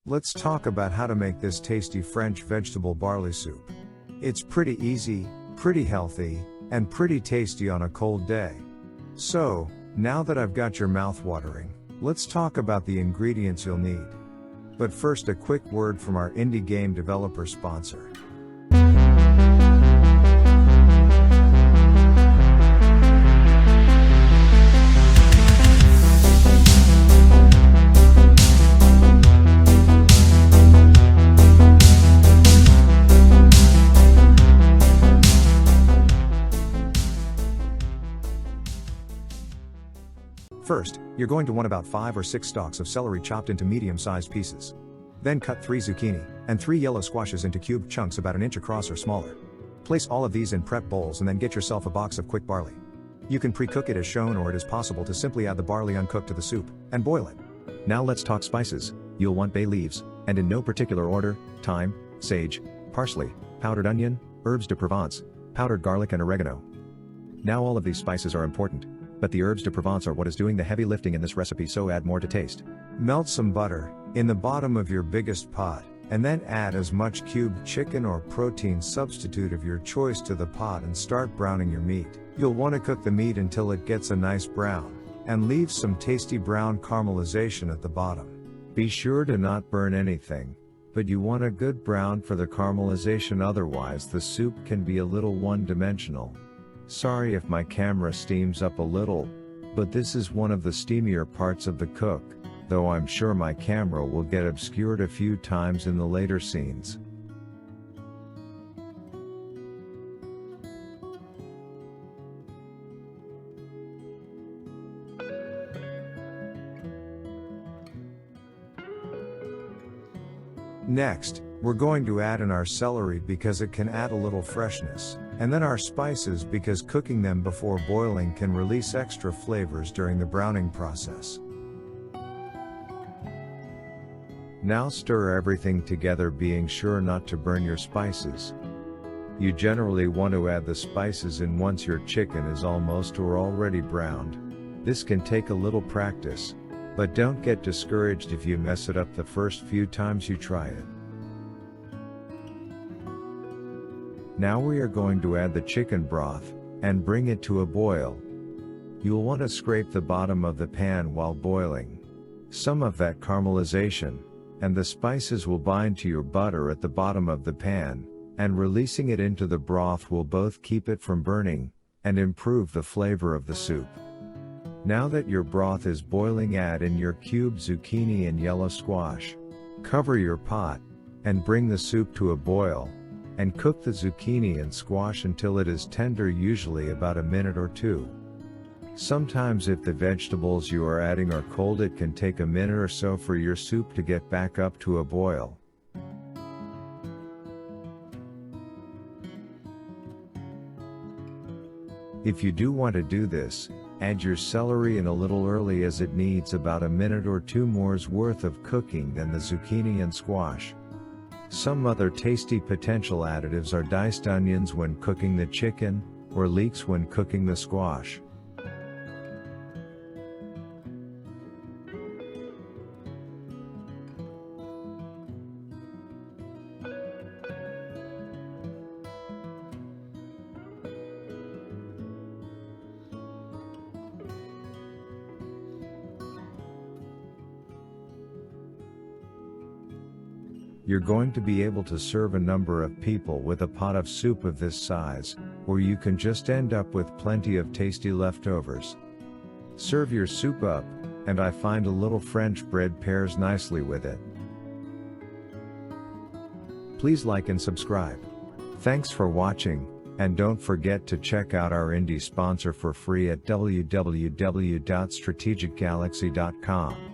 Let's talk about how to make this tasty French vegetable barley soup. It's pretty easy, pretty healthy, and pretty tasty on a cold day. So, now that I've got your mouth watering, let's talk about the ingredients you'll need. But first, a quick word from our indie game developer sponsor. First, you're going to want about 5 or 6 stalks of celery chopped into medium-sized pieces. Then cut 3 zucchini and 3 yellow squashes into cube chunks about an inch across or smaller. Place all of these in prep bowls and then get yourself a box of quick barley. You can pre-cook it as shown, or it is possible to simply add the barley uncooked to the soup and boil it. Now let's talk spices. You'll want bay leaves, and in no particular order: thyme, sage, parsley, powdered onion, herbes de Provence, powdered garlic, and oregano. Now all of these spices are important, but the herbes de Provence are what is doing the heavy lifting in this recipe, so add more to taste. Melt some butter in the bottom of your biggest pot, and then add as much cubed chicken or protein substitute of your choice to the pot and start browning your meat. You'll want to cook the meat until it gets a nice brown, and leave some tasty brown caramelization at the bottom. Be sure to not burn anything, but you want a good brown for the caramelization, otherwise the soup can be a little one-dimensional. Sorry if my camera steams up a little, but this is one of the steamier parts of the cook, though I'm sure my camera will get obscured a few times in the later scenes. Next, we're going to add in our celery because it can add a little freshness, and then our spices because cooking them before boiling can release extra flavors during the browning process. Now stir everything together, being sure not to burn your spices. You generally want to add the spices in once your chicken is almost or already browned. This can take a little practice, but don't get discouraged if you mess it up the first few times you try it. Now we are going to add the chicken broth, and bring it to a boil. You'll want to scrape the bottom of the pan while boiling. Some of that caramelization and the spices will bind to your butter at the bottom of the pan, and releasing it into the broth will both keep it from burning and improve the flavor of the soup. Now that your broth is boiling, add in your cubed zucchini and yellow squash. Cover your pot and bring the soup to a boil, and cook the zucchini and squash until it is tender, usually about a minute or 2. Sometimes if the vegetables you are adding are cold, it can take a minute or so for your soup to get back up to a boil. If you do want to do this, add your celery in a little early, as it needs about a minute or 2 more's worth of cooking than the zucchini and squash. Some other tasty potential additives are diced onions when cooking the chicken, or leeks when cooking the squash. You're going to be able to serve a number of people with a pot of soup of this size, or you can just end up with plenty of tasty leftovers. Serve your soup up, and I find a little French bread pairs nicely with it. Please like and subscribe. Thanks for watching, and don't forget to check out our indie sponsor for free at www.strategiggalaxy.com.